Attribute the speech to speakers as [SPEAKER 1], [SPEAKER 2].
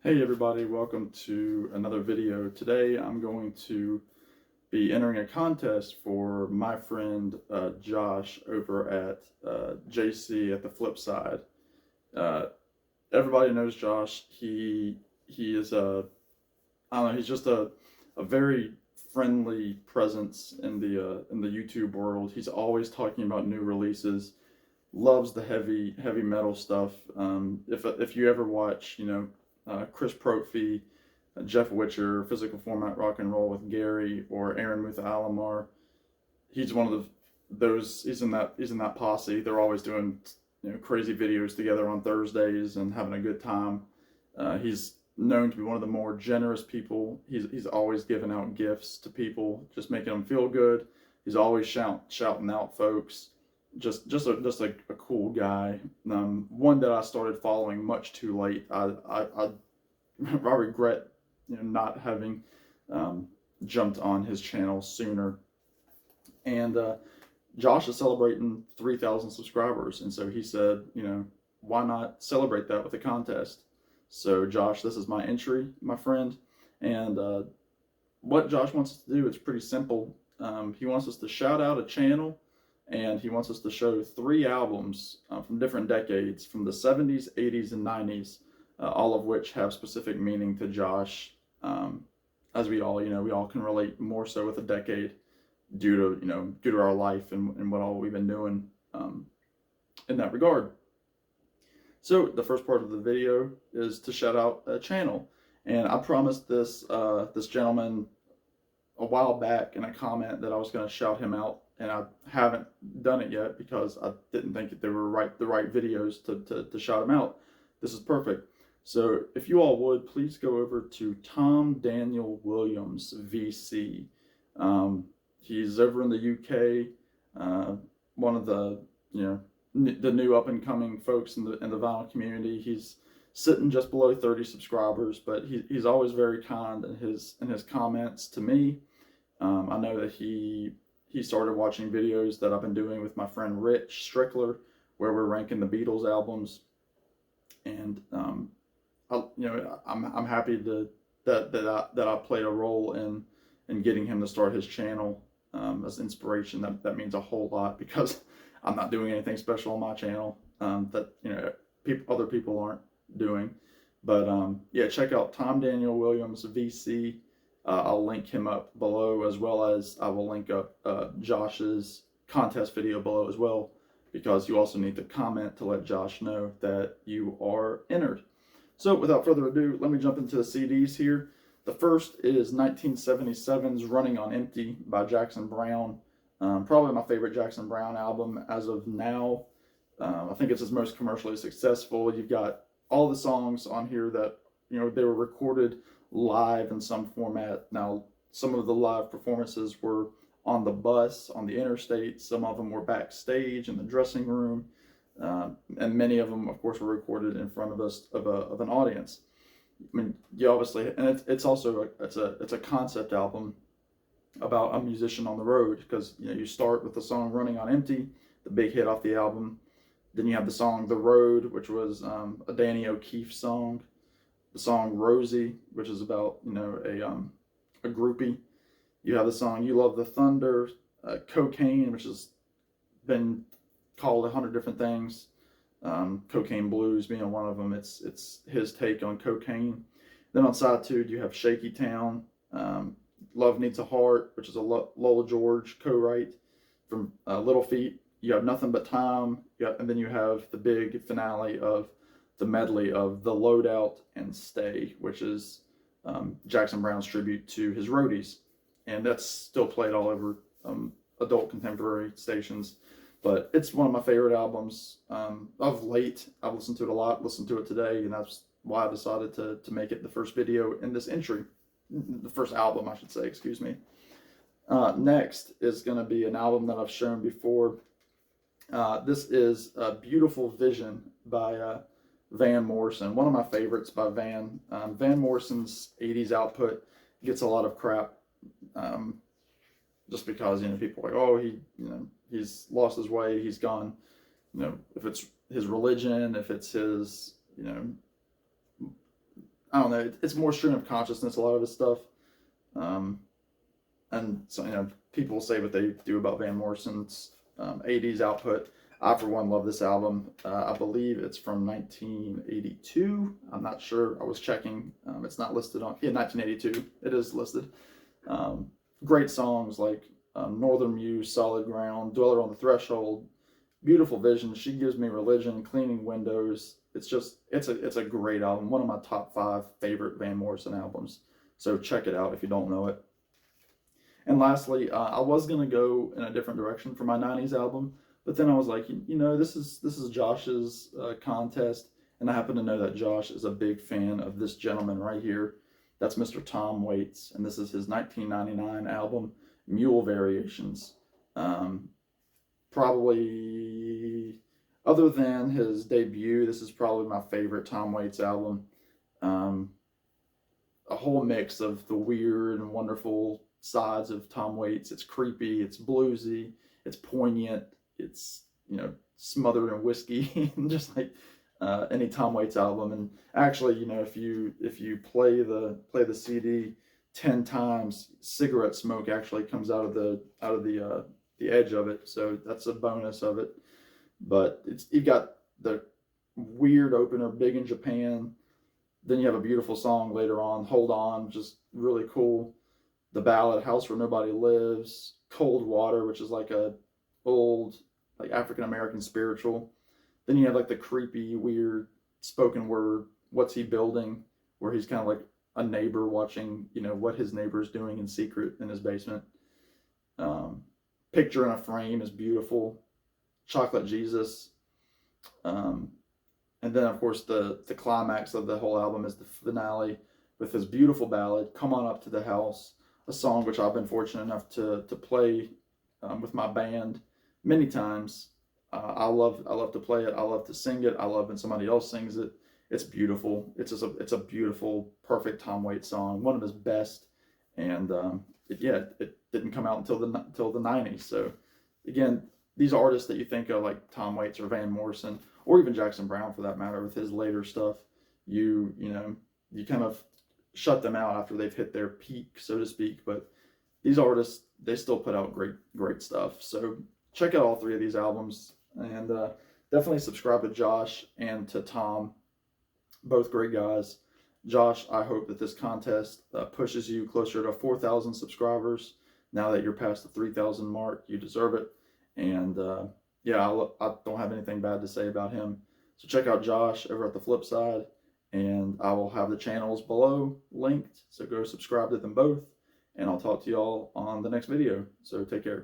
[SPEAKER 1] Hey everybody, welcome to another video. Today I'm going to be entering a contest for my friend Josh over at JC at the Flip Side. Uh, Everybody knows Josh. He is I don't know, he's just a very friendly presence in the YouTube world. He's always talking about new releases. Loves the heavy metal stuff. If you ever watch, Chris Protfi, Jeff Witcher, Physical Format Rock and Roll with Gary, or Aaron Muth Alomar, he's one of those. He's in that posse. They're always doing crazy videos together on Thursdays and having a good time. He's known to be one of the more generous people. He's always giving out gifts to people, just making them feel good. He's always shouting out folks. Just a cool guy. One that I started following much too late. I regret not having jumped on his channel sooner. And Josh is celebrating 3,000 subscribers, and so he said, why not celebrate that with a contest? So Josh, this is my entry, my friend, and what Josh wants us to do is pretty simple. He wants us to shout out a channel, and he wants us to show 3 albums from different decades, from the 70s, 80s, and 90s, all of which have specific meaning to Josh. As we all can relate more so with a decade due to our life and what all we've been doing in that regard. So the first part of the video is to shout out a channel, and I promised this gentleman a while back in a comment that I was going to shout him out, and I haven't done it yet because I didn't think that they were the right videos to shout him out. This is perfect. So if you all would, please go over to Tom Daniel Williams VC. He's over in the UK, one of the the new up and coming folks in the vinyl community. He's sitting just below 30 subscribers, but he's always very kind in his comments to me. I know that he started watching videos that I've been doing with my friend Rich Strickler, where we're ranking the Beatles albums, and I'm happy that I played a role in getting him to start his channel as inspiration. That means a whole lot, because I'm not doing anything special on my channel that other people aren't doing. But yeah, check out Tom Daniel Williams VC. I'll link him up below, as well as I will link up Josh's contest video below as well, because you also need to comment to let Josh know that you are entered. So without further ado, let me jump into the CDs here. The first is 1977's Running on Empty by Jackson Browne. Probably my favorite Jackson Browne album as of now. I think it's his most commercially successful. You've got all the songs on here that they were recorded live in some format. Now, some of the live performances were on the bus, on the interstate. Some of them were backstage in the dressing room, and many of them, of course, were recorded in front of an audience. I mean, you obviously, and it's also it's a concept album about a musician on the road, because you start with the song Running on Empty, the big hit off the album. Then you have the song The Road, which was a Danny O'Keefe song. The song Rosie, which is about a groupie. You have the song You Love the Thunder, Cocaine, which has been called 100 different things. Cocaine Blues being one of them. It's his take on cocaine. Then on side 2, you have Shaky Town, Love Needs a Heart, which is a Lola George co-write from Little Feat. You have Nothing But Time, and then you have the big finale of the medley of The Loadout and Stay, which is Jackson Browne's tribute to his roadies, and that's still played all over adult contemporary stations. But it's one of my favorite albums of late. I've listened to it a lot, listened to it today, and that's why I decided to make it the first video in this entry. The first album, I should say, excuse me. Next is going to be an album that I've shown before. This is A Beautiful Vision by Van Morrison, one of my favorites by Van. Van Morrison's 80s output gets a lot of crap, just because people are like, oh, he's lost his way, he's gone. If it's his religion, if it's his I don't know, it's more stream of consciousness, a lot of his stuff. And so, you know, people say what they do about Van Morrison's 80s output. I, for one, love this album. I believe it's from 1982. I'm not sure. I was checking. It's not listed on, yeah, 1982. It is listed. Great songs like Northern Muse, Solid Ground, Dweller on the Threshold, Beautiful Vision, She Gives Me Religion, Cleaning Windows. It's just, it's a great album. One of my top 5 favorite Van Morrison albums. So check it out if you don't know it. And lastly, I was gonna go in a different direction for my '90s album, but then I was like, you know, this is Josh's contest, and I happen to know that Josh is a big fan of this gentleman right here. That's Mr. Tom Waits, and this is his 1999 album, Mule Variations. Probably, other than his debut, this is probably my favorite Tom Waits album. A whole mix of the weird and wonderful sides of Tom Waits. It's creepy, it's bluesy, it's poignant, it's, you know, smothered in whiskey, just like any Tom Waits album. And actually, you know, if you play the CD 10 times, cigarette smoke actually comes out of the edge of it. So that's a bonus of it. But you've got the weird opener, Big in Japan. Then you have a beautiful song later on, Hold On, just really cool. The ballad, House Where Nobody Lives, Cold Water, which is like a old, like African-American spiritual. Then you have like the creepy, weird spoken word, What's He Building, where he's kind of like a neighbor watching, you know, what his neighbor's doing in secret in his basement. Picture in a Frame is beautiful. Chocolate Jesus. And then, of course, the climax of the whole album is the finale with his beautiful ballad, Come On Up to the House, a song which I've been fortunate enough to play with my band many times. I love to play it. I love to sing it. I love when somebody else sings it. It's beautiful. It's a beautiful, perfect Tom Waits song, one of his best. And it didn't come out until the 90s. So again, these artists that you think of, like Tom Waits or Van Morrison, or even Jackson Browne for that matter, with his later stuff, you kind of shut them out after they've hit their peak, so to speak. But these artists, they still put out great stuff. So check out all 3 of these albums, and definitely subscribe to Josh and to Tom, both great guys. Josh, I hope that this contest pushes you closer to 4,000 subscribers. Now that you're past the 3,000 mark, you deserve it. And yeah, I don't have anything bad to say about him. So check out Josh over at The Flip Side, and I will have the channels below linked. So go subscribe to them both, and I'll talk to y'all on the next video. So take care.